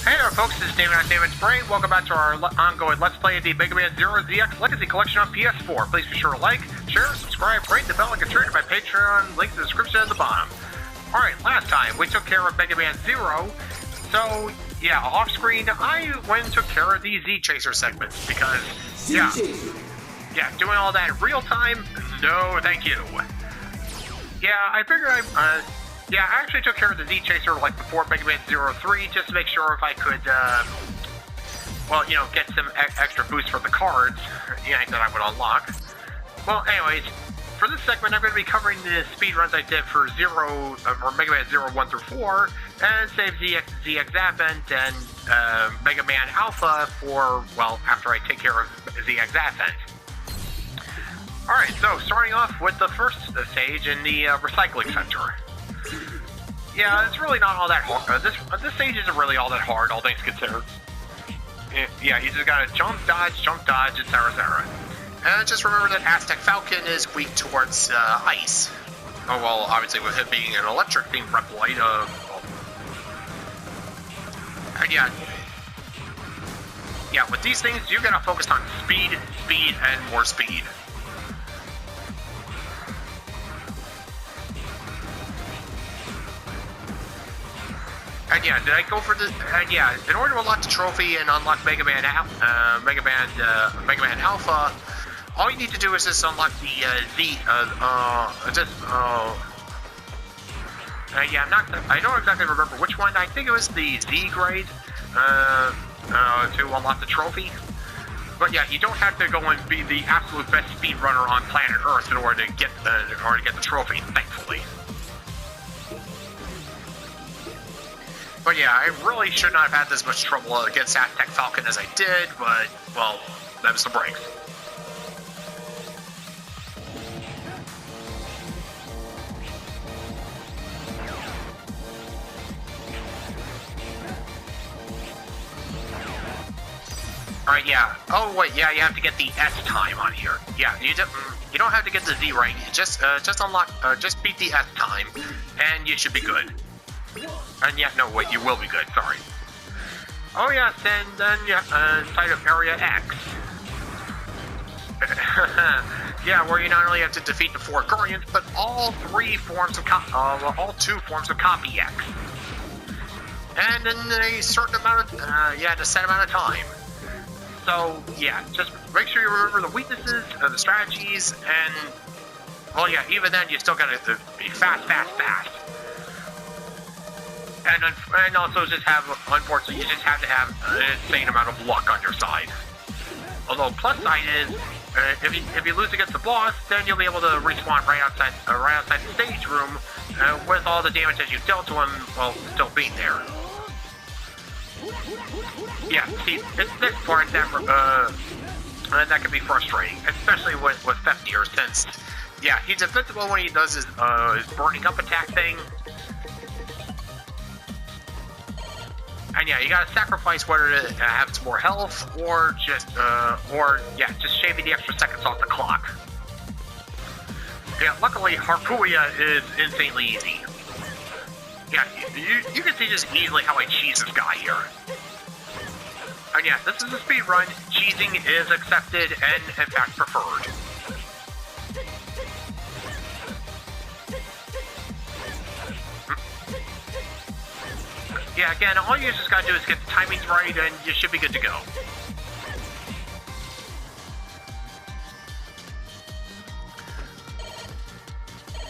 Hey there folks, this is David's Brain. Welcome back to our ongoing Let's Play of the MEGAMAN Zero ZX Legacy Collection on PS4. Please be sure to like, share, subscribe, rate the bell, and contribute to my Patreon. Link in the description at the bottom. Alright, last time we took care of MEGAMAN Zero. So, yeah, off screen, I went and took care of the Z Chaser segments because, yeah, doing all that in real time, no thank you. Yeah, I figured I actually took care of the Z Chaser like before MEGAMAN 03 just to make sure if I could, well, you know, get some extra boost for the cards that I would unlock. Well, anyways, for this segment, I'm going to be covering the speed runs I did for MEGAMAN 0, 1 through 4, and save ZX Advent and MEGAMAN Alpha for, well, after I take care of ZX Advent. Alright, so starting off with the first stage in the recycling center. Yeah, it's really not all that hard. This stage isn't really all that hard, all things considered. Yeah, you just gotta jump, dodge, etc. And just remember that Aztec Falcon is weak towards ice. Oh, well, obviously with it being an electric-themed Reploid, and yeah, with these things, you gotta focus on speed, and more speed. And yeah, did I go for this? And yeah, in order to unlock the trophy and unlock MEGAMAN Alpha, all you need to do is just unlock the I don't exactly remember which one. I think it was the Z grade to unlock the trophy. But yeah, you don't have to go and be the absolute best speedrunner on planet Earth in order to get the trophy, thankfully. But yeah, I really should not have had this much trouble against Aztec Falcon as I did, but, well, that was the breaks. Alright, yeah. Oh, wait, yeah, you have to get the S time on here. Yeah, you don't have to get the Z rank. Just unlock, just beat the S time, and you should be good. And yeah, no, wait, you will be good, sorry. Oh yes, and then, yeah, side of Area X. Yeah, where you not only have to defeat the 4 Guardians, but all 2 forms of Copy X. And in a certain amount of, in a set amount of time. So, yeah, just make sure you remember the weaknesses, the strategies, and, well, yeah, even then, you still gotta be fast. And also just have, unfortunately, you just have to have an insane amount of luck on your side. Although, plus side is, if you lose against the boss, then you'll be able to respawn right outside the stage room, with all the damage that you dealt to him, well, still being there. Yeah, see, it's this part that can be frustrating, especially with Fefnir, since, yeah, he's invincible when he does his burning up attack thing. And yeah, you gotta sacrifice whether to have some more health or just shaving the extra seconds off the clock. Yeah, luckily Harpuia is insanely easy. Yeah, you can see just easily how I cheese this guy here. And yeah, this is a speed run. Cheesing is accepted and in fact preferred. Yeah, again, all you just gotta do is get the timings right, and you should be good to go.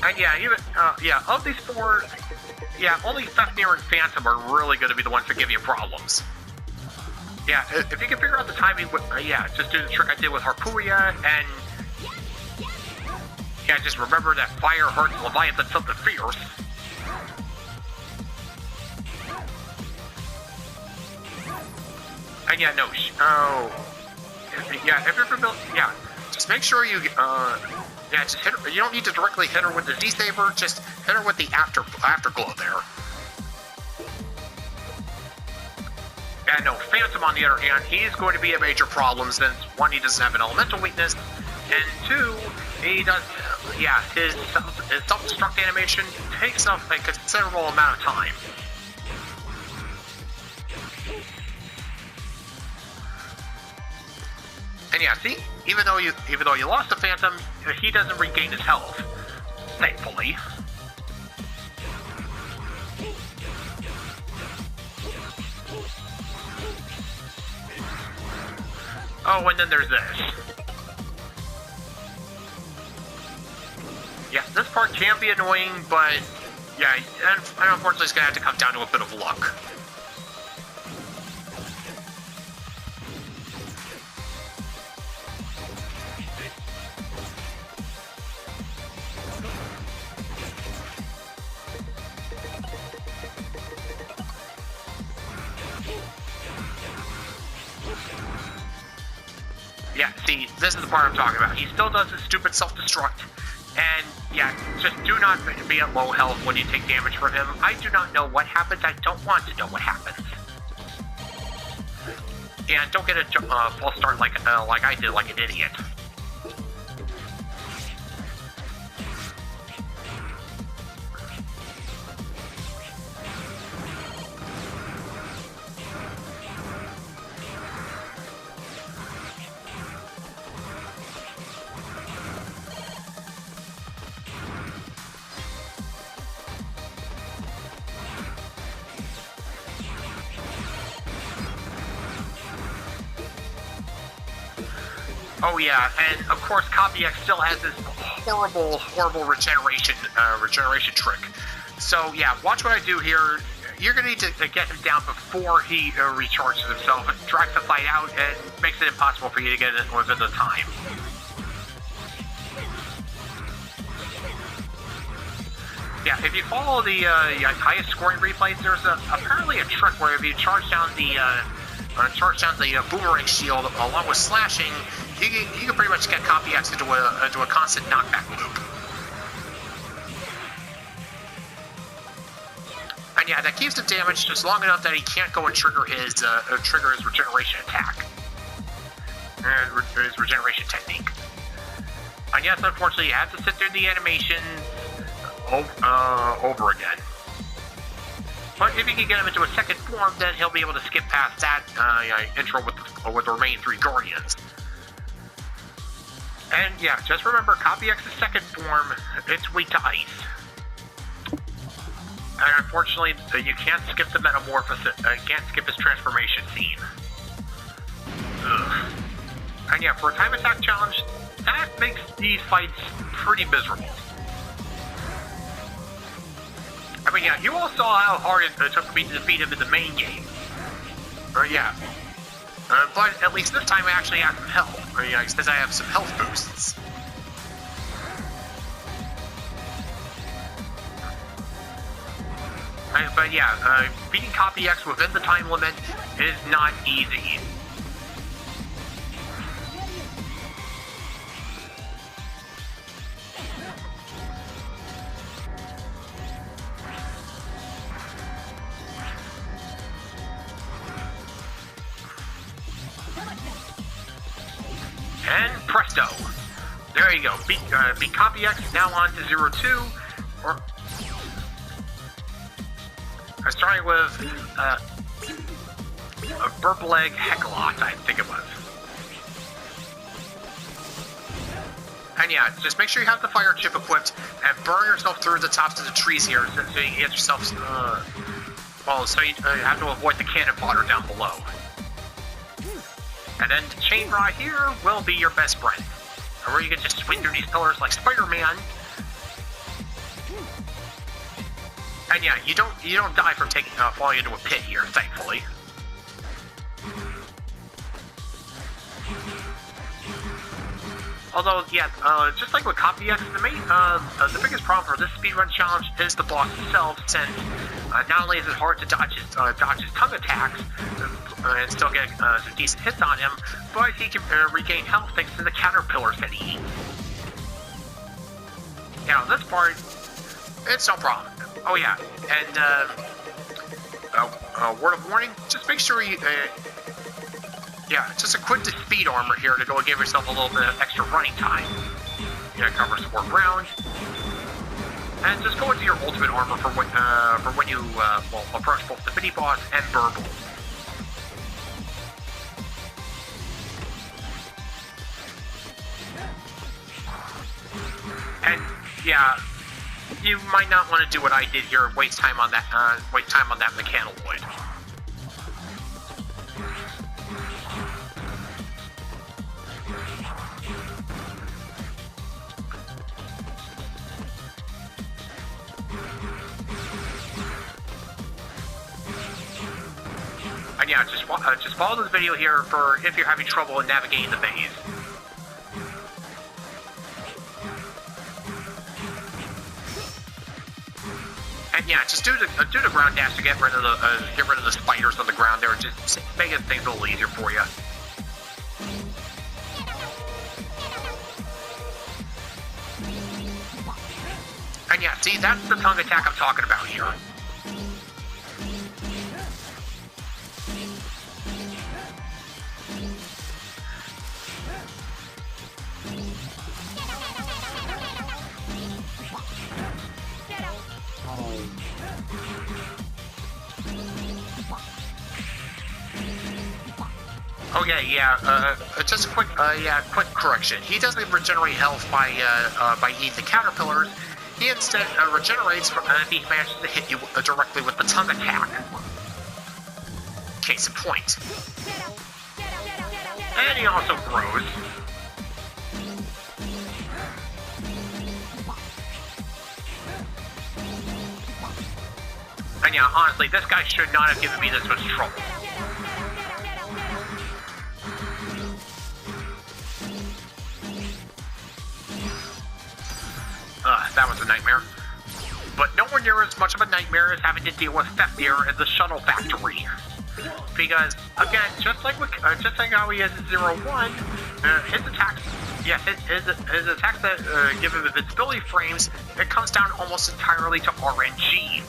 And yeah, of these 4, yeah, only Fefnir and Phantom are really gonna be the ones that give you problems. Yeah, if you can figure out the timing, just do the trick I did with Harpuia, and yeah, just remember that fire hurts Leviathan something fierce. And yeah, if you're familiar, just make sure you, just hit her. You don't need to directly hit her with the Z-Saber, just hit her with the afterglow there. And no, Phantom, on the other hand, he's going to be a major problem since, 1, he doesn't have an elemental weakness, and 2, he does, his self-destruct animation takes up a considerable amount of time. And yeah, see, even though you lost the Phantom, he doesn't regain his health, thankfully. Oh, and then there's this. Yeah, this part can be annoying, but yeah, and unfortunately it's gonna have to come down to a bit of luck. Yeah, see, this is the part I'm talking about. He still does his stupid self-destruct, and yeah, just do not be at low health when you take damage from him. I do not know what happens. I don't want to know what happens. And don't get a false start like I did, like an idiot. Oh yeah, and of course Copy X still has this horrible regeneration trick. So yeah, watch what I do here. You're gonna need to get him down before he recharges himself. It drags the fight out and makes it impossible for you to get it within the time. Yeah, if you follow the highest scoring replays, there's apparently a trick where if you charge down the boomerang shield along with slashing, you can pretty much get Copy X into a constant knockback loop. And yeah, that keeps him damaged just long enough that he can't go and trigger his regeneration attack. His regeneration technique. And yes, unfortunately, you have to sit through the animation over again. But if you can get him into a second form, then he'll be able to skip past that intro with the remaining 3 Guardians. And yeah, just remember, Copy X's second form, it's weak to ice. And unfortunately, you can't skip the metamorphosis, can't skip his transformation scene. Ugh. And yeah, for a time attack challenge, that makes these fights pretty miserable. I mean, yeah, you all saw how hard it took me to defeat him in the main game. Yeah. But at least this time I actually have some health. Yeah, because I have some health boosts. But yeah, beating Copy X within the time limit is not easy. And presto! There you go. Beat Copy X, now on to 0-2. Or starting with a Purple Egg Heckalot, I think it was. And yeah, just make sure you have the fire chip equipped and burn yourself through the tops of the trees here so you get yourself, so you have to avoid the cannon fodder down below. And then the chain rod here will be your best friend. Where you can just swing through these pillars like Spider-Man. And yeah, you don't die from falling into a pit here, thankfully. Although, yeah, just like with Copy X, the biggest problem for this speedrun challenge is the boss itself, since not only is it hard to dodge his tongue attacks and still get some decent hits on him, but he can regain health thanks to the caterpillars that he eats. Now, this part, it's no problem. Oh yeah, and word of warning, just make sure you, yeah, just equip the speed armor here to go and give yourself a little bit of extra running time. Yeah, covers 4 ground. And just go into your ultimate armor for when you approach both the mini boss and Burble. And yeah, you might not want to do what I did here, waste time on that mechanoid. And yeah, just follow this video here for if you're having trouble navigating the maze. And yeah, just do the ground dash to get rid of the spiders on the ground there. Just making things a little easier for you. And yeah, see, that's the tongue attack I'm talking about here. Oh yeah. Just a quick correction. He doesn't regenerate health by eating the caterpillars. He instead regenerates if he manages to hit you directly with the tongue attack. Case in point. And he also grows. And yeah, honestly, this guy should not have given me this much trouble. That was a nightmare. But nowhere near as much of a nightmare as having to deal with theft here at the shuttle factory. Because, again, just like how he is in 0-1, his attacks, his attacks that give him invincibility frames, it comes down almost entirely to RNG.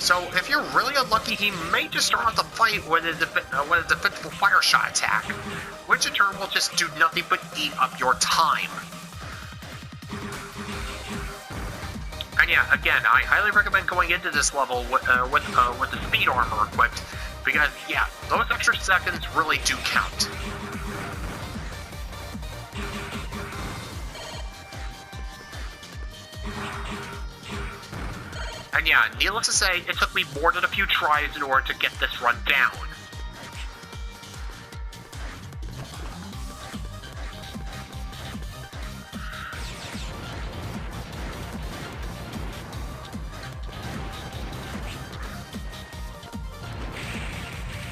So if you're really unlucky, he may just start off the fight with his invincible fire shot attack, which in turn will just do nothing but eat up your time. And yeah, again, I highly recommend going into this level with the speed armor equipped, because yeah, those extra seconds really do count. And yeah, needless to say, it took me more than a few tries in order to get this run down.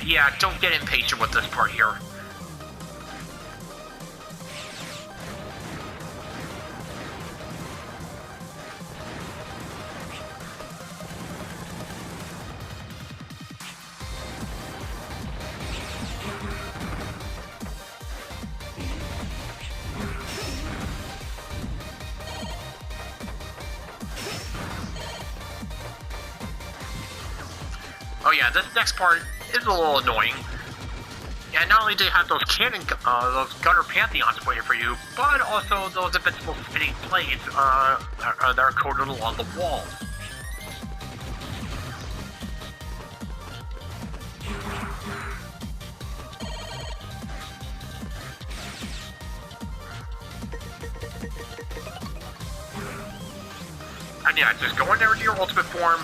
Yeah, don't get impatient with this part here. Oh yeah, this next part is a little annoying. Yeah, not only do you have those those gunner pantheons waiting for you, but also those invincible spinning blades that are coated along the walls. And yeah, just go in there to your ultimate form.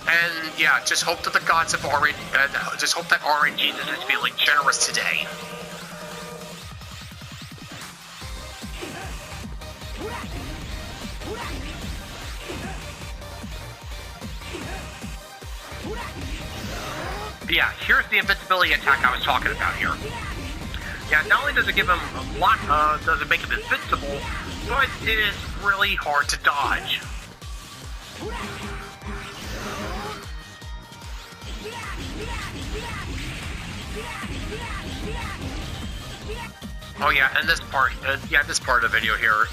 And yeah, just hope that the gods have already, just hope that RNG is feeling generous today. Yeah, here's the invincibility attack I was talking about here. Yeah, not only does it give him a lot, does it make him invincible, but it is really hard to dodge. Oh yeah, and this part of the video here,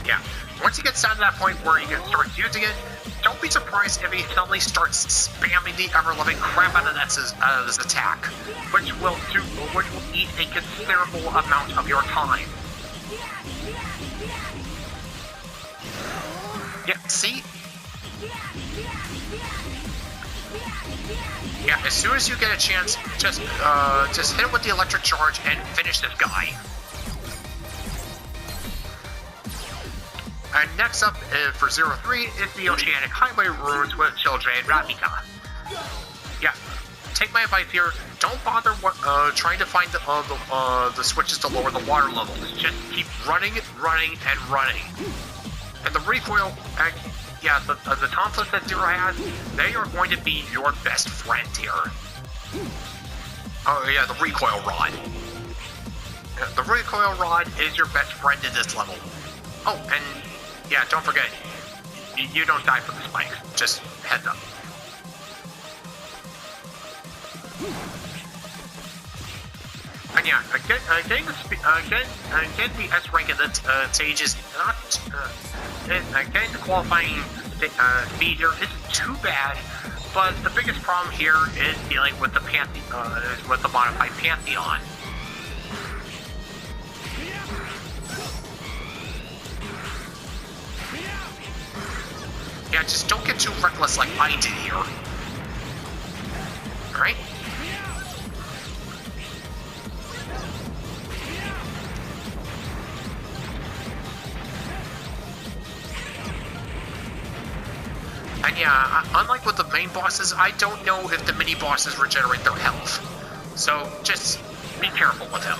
yeah. Once he gets down to that point where he starts using it, don't be surprised if he suddenly starts spamming the ever-loving crap out of this attack, which will eat a considerable amount of your time. Yeah, see? Yeah, as soon as you get a chance, just hit him with the electric charge and finish this guy. And next up for 03 is the Oceanic Highway Ruins with Children Rabita. Yeah, take my advice here. Don't bother trying to find the switches to lower the water levels. Just keep running, running, and running. And the recoil, yeah, the Tonfas that Zero has, they are going to be your best friend here. Oh yeah, the recoil rod. Yeah, the recoil rod is your best friend in this level. Oh, and yeah, don't forget, you don't die from the spikes. Just heads up. And yeah, getting the S rank in the stage is not, getting the qualifying speed here isn't too bad, but the biggest problem here is dealing with the with the modified Pantheon. Yeah, just don't get too reckless like I did here. Alright? And yeah, unlike with the main bosses, I don't know if the mini bosses regenerate their health. So just be careful with them.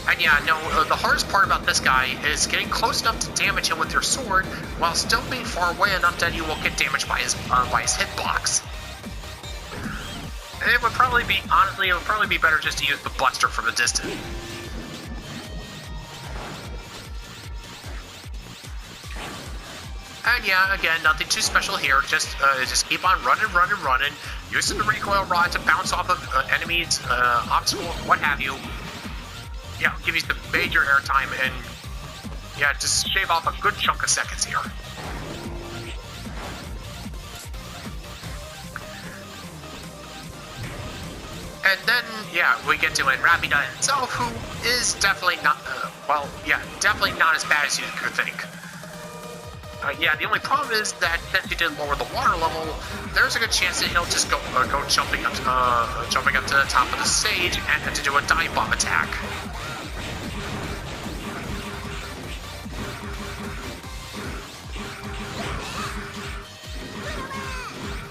And yeah, no, the hardest part about this guy is getting close enough to damage him with your sword, while still being far away enough that you won't get damaged by his hitbox. And it would probably be, honestly, it would probably be better just to use the Buster from a distance. And yeah, again, nothing too special here. Just keep on running, running, running. Using the recoil rod to bounce off of enemies, obstacles, what have you. Yeah, give you some major airtime and yeah, just shave off a good chunk of seconds here. And then, yeah, we get to Rapida himself, who is definitely not, well, yeah, definitely not as bad as you could think. Yeah, the only problem is that since he didn't lower the water level, there's a good chance that he'll just go jumping up to the top of the stage and to do a dive bomb attack.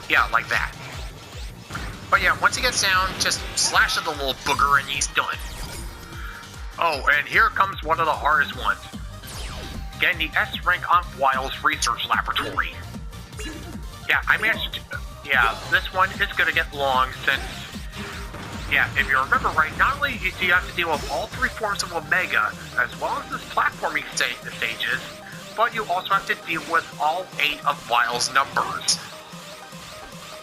Yeah, like that. But yeah, once he gets down, just slash at the little booger and he's done. Oh, and here comes one of the hardest ones. Getting the S rank on Wiles Research Laboratory. Yeah, I managed to, yeah, this one is going to get long since, yeah, if you remember right, not only do you have to deal with all three forms of Omega, as well as this platforming stages, but you also have to deal with all 8 of Wiles' numbers.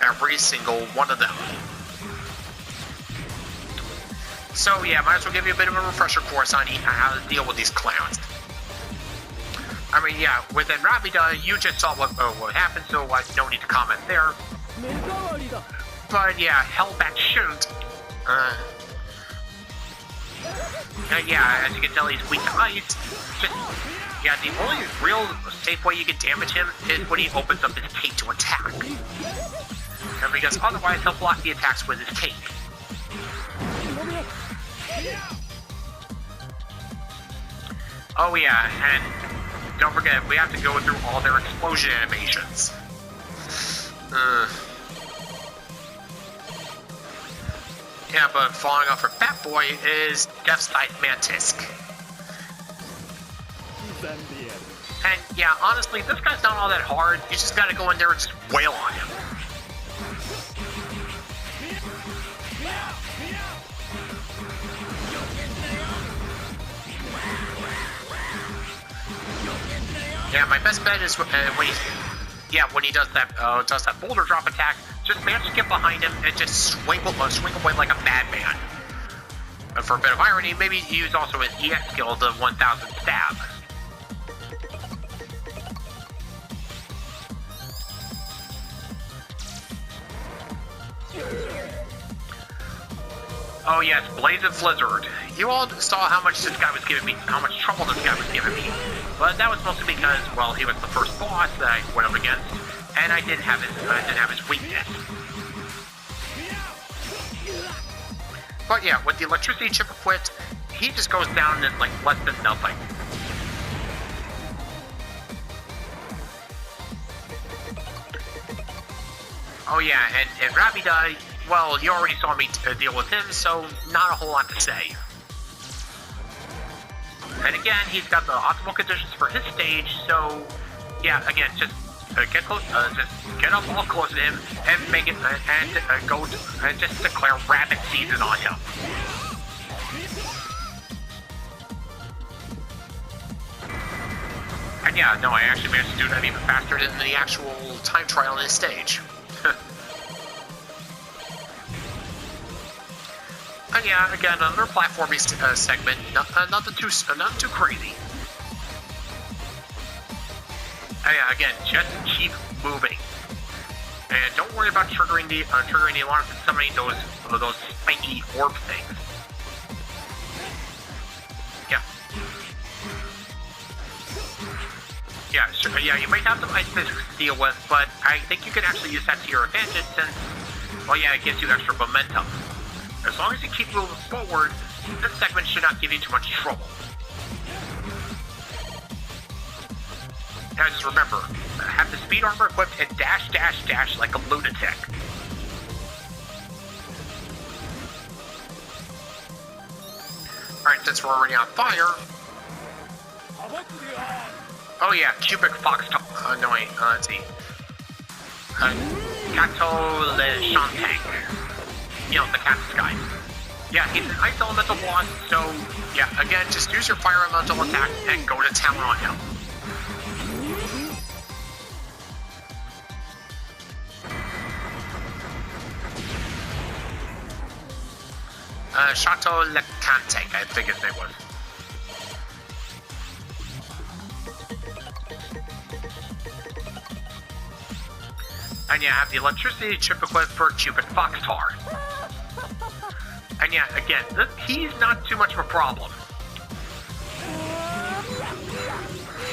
Every single one of them. So yeah, might as well give you a bit of a refresher course on how to deal with these clowns. I mean, yeah, within Rapida, you just saw what happened, so no need to comment there. But yeah, Hellbat shoot. Yeah, as you can tell, he's weak to ice. Just, yeah, the only real safe way you can damage him is when he opens up his cape to attack. And because otherwise he'll block the attacks with his cape. Oh yeah, and don't forget, we have to go through all their explosion animations. Yeah, but falling off for Bat Boy is Death-Scythe Mantisk. And yeah, honestly, this guy's not all that hard. You just gotta go in there and just wail on him. Yeah, my best bet is when he does that boulder drop attack, just manage to get behind him and just swing away like a madman. And for a bit of irony, maybe use also his EX skill, the 1000 stab. Oh yes, Blaze and Blizzard. You all saw how much this guy was giving me, how much trouble this guy was giving me. But that was mostly because, well, he was the first boss that I went up against, and I didn't have his weakness. But yeah, with the electricity chip equipped, he just goes down in like less than nothing. Oh yeah, and Rabida, well, you already saw me deal with him, so not a whole lot to say. And again, he's got the optimal conditions for his stage, so yeah, again, just get close, just get up all close to him and make it, and just declare rabbit season on him. And yeah, no, I actually managed to do that even faster than the actual time trial in this stage. And yeah, again, another platforming segment, nothing too crazy. And yeah, again, just keep moving, and don't worry about triggering the alarms and summoning those spiky orb things. Yeah. Yeah, sure. Yeah, you might have some ice physics to deal with, but I think you can actually use that to your advantage since, well, yeah, it gives you extra momentum. As long as you keep moving forward, this segment should not give you too much trouble. Now just remember, have the speed armor equipped and dash, dash, dash like a lunatic. Alright, since we're already on fire... Oh yeah, cubic fox... no wait, let's see. Gato le Chantank. You know, the cat's guy. Yeah, he's an ice elemental boss, so yeah, again, just use your fire elemental attack and go to town on him. Chateau Le Cante, I think his name was. And yeah, have the electricity chip equipped for Cupid Foxtar. And yeah, again, he's not too much of a problem.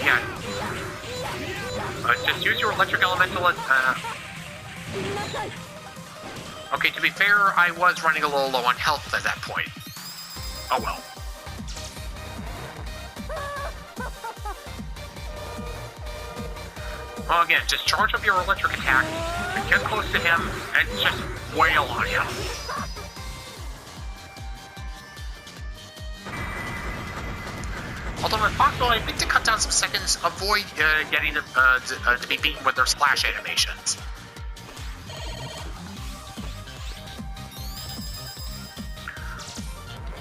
Yeah. Just use your electric elemental. Okay, to be fair, I was running a little low on health at that point. Oh well. Well, again, just charge up your electric attack, and get close to him, and just wail on him. Although, if possible, I think to cut down some seconds, avoid getting them to be beaten with their splash animations.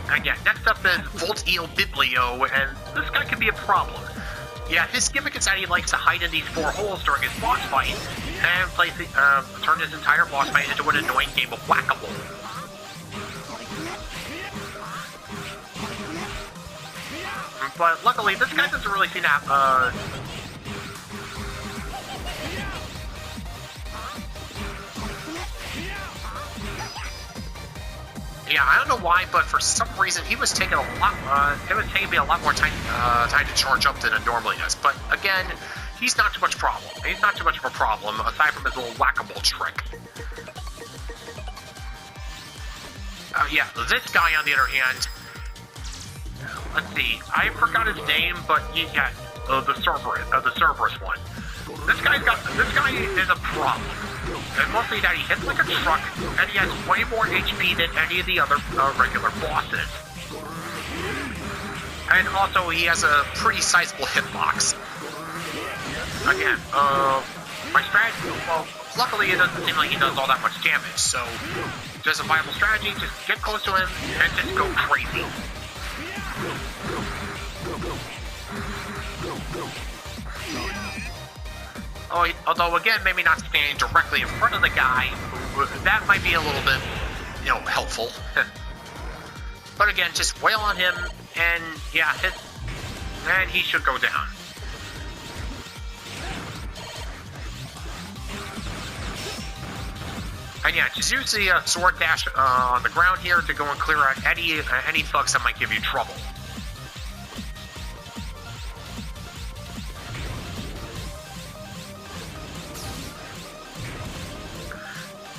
And yeah, next up is Volt Eel Biblio, and this guy can be a problem. Yeah, his gimmick is that he likes to hide in these 4 holes during his boss fight, and turn his entire boss fight into an annoying game of whack-a-mole. But luckily, this guy doesn't really seem to have, yeah, I don't know why, but for some reason he was taking a lot. It was taking me a lot more time to charge up than it normally does. But again, he's not too much problem. He's not too much of a problem aside from his little whack-a-mole trick. Yeah, this guy on the other hand. Let's see. I forgot his name, but yeah, the Cerberus one. This guy is a problem. And mostly that he hits like a truck, and he has way more HP than any of the other regular bosses. And also, he has a pretty sizable hitbox. Again, my strategy, well, luckily it doesn't seem like he does all that much damage, so just a viable strategy, just get close to him, and just go crazy. Oh, although again, maybe not standing directly in front of the guy, that might be a little bit, you know, helpful. But again, just wail on him, and yeah, and he should go down. And yeah, just use the sword dash on the ground here to go and clear out any thugs that might give you trouble.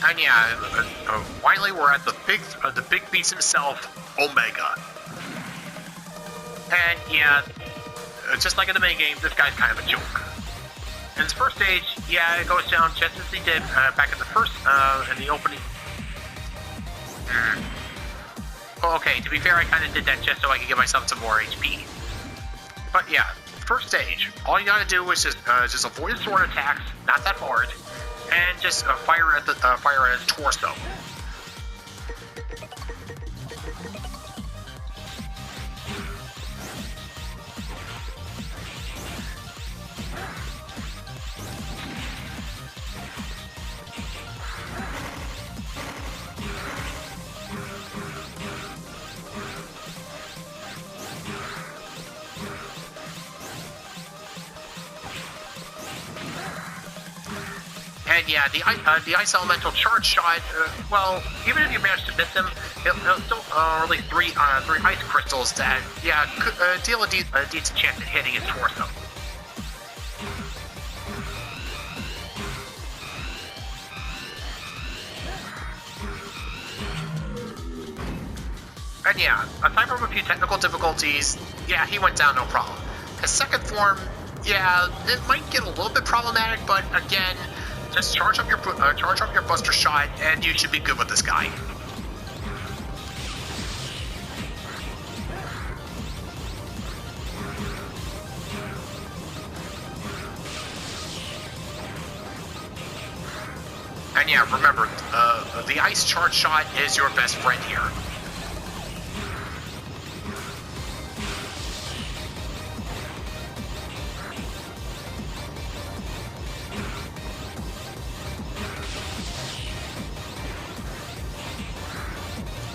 And yeah, finally we're at the big beast himself, Omega. And yeah, just like in the main game, this guy's kind of a joke. In his first stage, yeah, it goes down just as he did back in the first, in the opening. Well, okay, to be fair, I kind of did that just so I could give myself some more HP. But yeah, first stage, all you gotta do is just avoid sword attacks, not that hard, and just fire at his torso. And yeah, the ice elemental charge shot. Well, even if you manage to miss him, it'll still release three ice crystals that could deal a decent chance at hitting his torso. And yeah, aside from a few technical difficulties, yeah, he went down no problem. His second form, yeah, it might get a little bit problematic, but again, just charge up your Buster Shot, and you should be good with this guy. And yeah, remember, the Ice Charge Shot is your best friend here.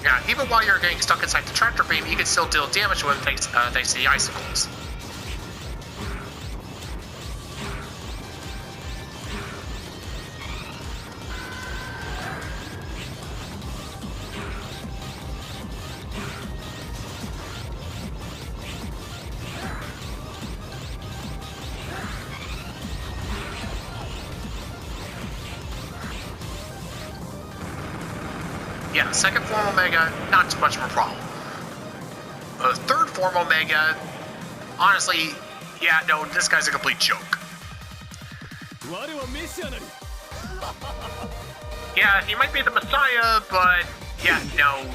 Yeah, even while you're getting stuck inside the tractor beam, you can still deal damage with him thanks to the icicles. Yeah, second form Omega, not too much of a problem. Third form Omega, honestly, yeah, no, this guy's a complete joke. Yeah, he might be the Messiah, but yeah, no.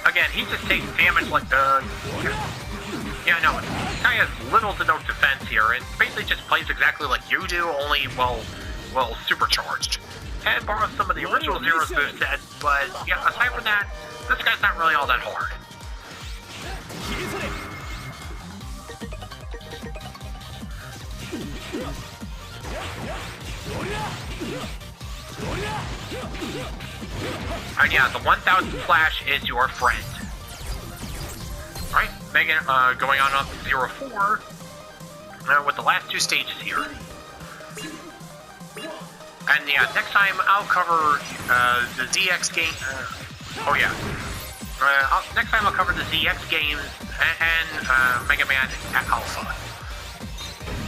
Again, he just takes damage like yeah, no, this guy has little to no defense here, and basically just plays exactly like you do, only, well, supercharged. And borrows some of the original Zero's moveset, but yeah, aside from that, this guy's not really all that hard. And yeah, the 1000 Flash is your friend. Alright, Megan, going on up 04 with the last two stages here. And yeah, next time I'll cover the ZX game. Oh yeah. Next time I'll cover the ZX games and Mega Man Alpha.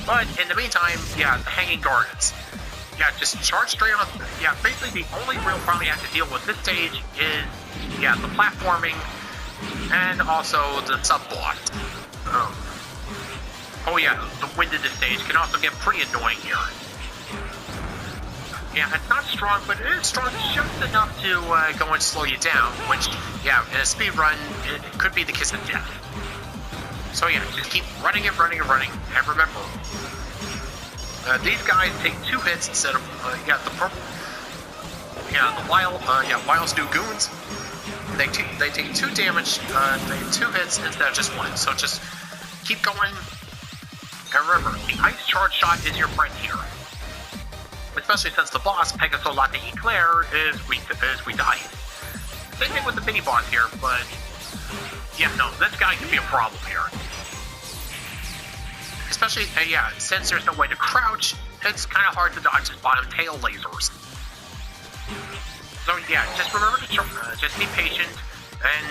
But in the meantime, yeah, the Hanging Gardens. Yeah, just charge straight on. Yeah, basically the only real problem you have to deal with this stage is, yeah, the platforming and also the sub-boss. Oh yeah, the wind in this stage can also get pretty annoying here. Yeah, it's not strong, but it is strong just enough to go and slow you down, which, yeah, in a speed run, it could be the kiss of death. So yeah, just keep running and running and running, and remember, these guys take 2 hits instead of, the purple, Wile's new goons. They take 2 damage, they 2 hits instead of just 1, so just keep going, and remember, the Ice Charge Shot is your friend here. Especially since the boss, Pegaso Latte Eclair, is weak to ice. Same thing with the mini-boss here, but yeah, no, this guy can be a problem here. Especially, since there's no way to crouch, it's kind of hard to dodge his bottom tail lasers. So yeah, just remember to just be patient, and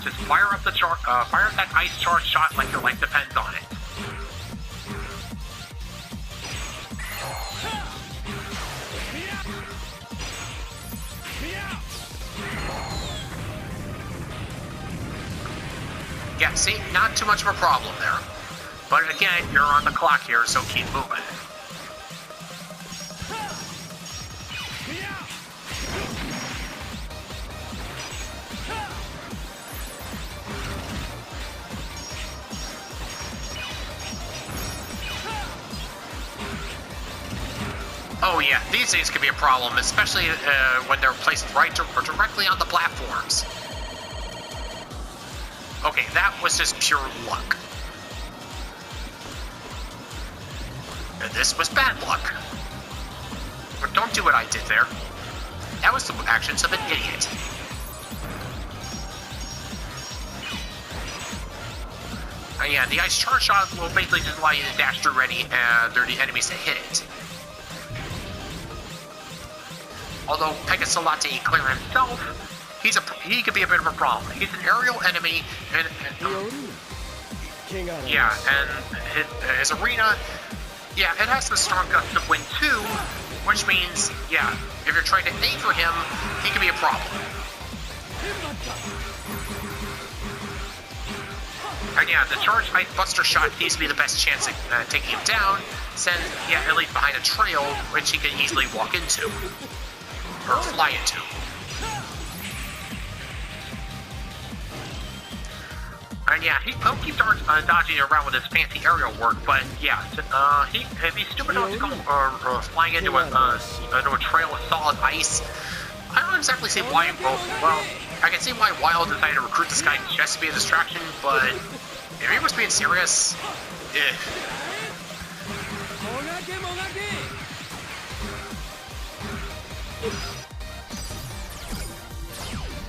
just fire up that Ice Charge Shot like your life depends on it. Yeah, see, not too much of a problem there. But again, you're on the clock here, so keep moving. Oh yeah, these things can be a problem, especially when they're placed right or directly on the platforms. Okay, that was just pure luck. And this was bad luck. But don't do what I did there. That was the actions of an idiot. Yeah, the ice charge shot will basically just allow you to dash through any dirty enemies that hit it. Although Pegasolate clear himself, he could be a bit of a problem. He's an aerial enemy, and yeah, and his arena, yeah, it has the strong gust of wind too, which means, yeah, if you're trying to aim for him, he can be a problem. And yeah, the charge Ice Buster shot seems to be the best chance at taking him down, since, yeah, at least behind a trail, which he can easily walk into. Or fly into. And yeah, he'll keep dodging around with his fancy aerial work, but yeah, if he's stupid enough to go flying into a trail of solid ice, I don't exactly see why. Well, I can see why Wild decided to recruit this guy just to be a distraction, but if he was being serious,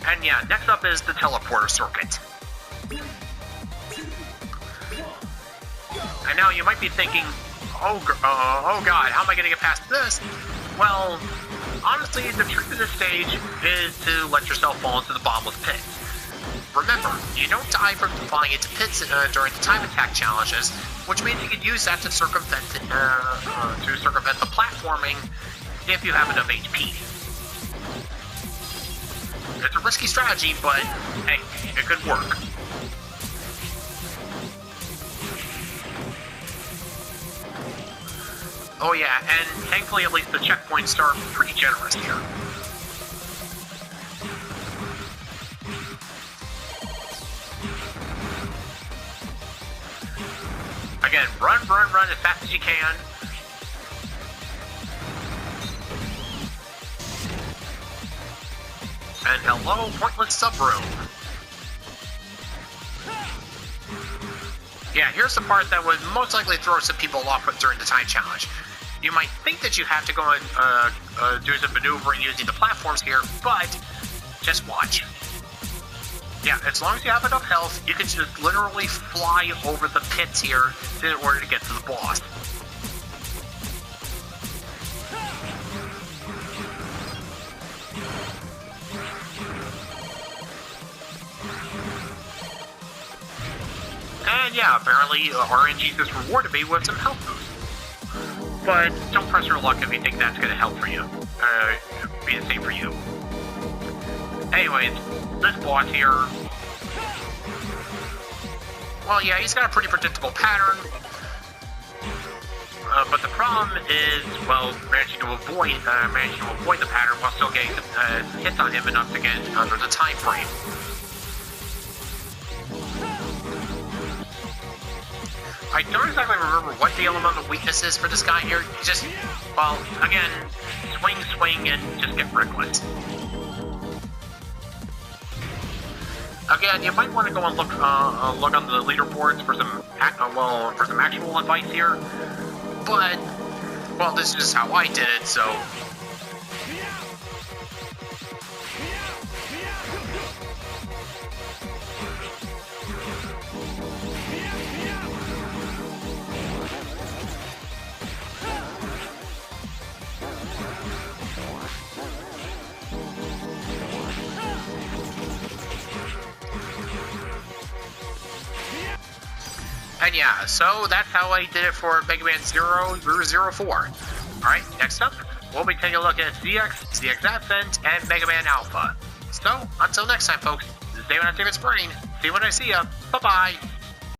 And yeah, next up is the teleporter circuit. And now you might be thinking, oh god, how am I going to get past this? Well, honestly, the trick to this stage is to let yourself fall into the bottomless pit. Remember, you don't die from falling into pits during the time attack challenges, which means you can use that to circumvent the platforming if you have enough HP. It's a risky strategy, but hey, it could work. Oh yeah, and thankfully at least the checkpoints are pretty generous here. Again, run as fast as you can. And hello, pointless subroom. Yeah, here's the part that would most likely throw some people off during the time challenge. You might think that you have to go and do some maneuvering using the platforms here, but just watch. Yeah, as long as you have enough health, you can just literally fly over the pits here in order to get to the boss. And yeah, apparently RNG just rewarded me with some health boost. But don't press your luck if you think that's going to help for you. Be the same for you. Anyways, this boss here... Well, yeah, he's got a pretty predictable pattern. But the problem is, well, managing to avoid the pattern while still getting hits on him enough to get under the time frame. I don't exactly remember what the elemental weakness is for this guy here. Just, well, again, swing, and just get reckless. Again, you might want to go and look on the leaderboards for some actual advice here. But, well, this is just how I did it, so. And yeah, so that's how I did it for Mega Man 0 through 04. Alright, next up, we'll be taking a look at ZX, ZX Ascent, and Mega Man Alpha. So, until next time, folks. This is David on David's Brain. See you when I see ya. Bye-bye.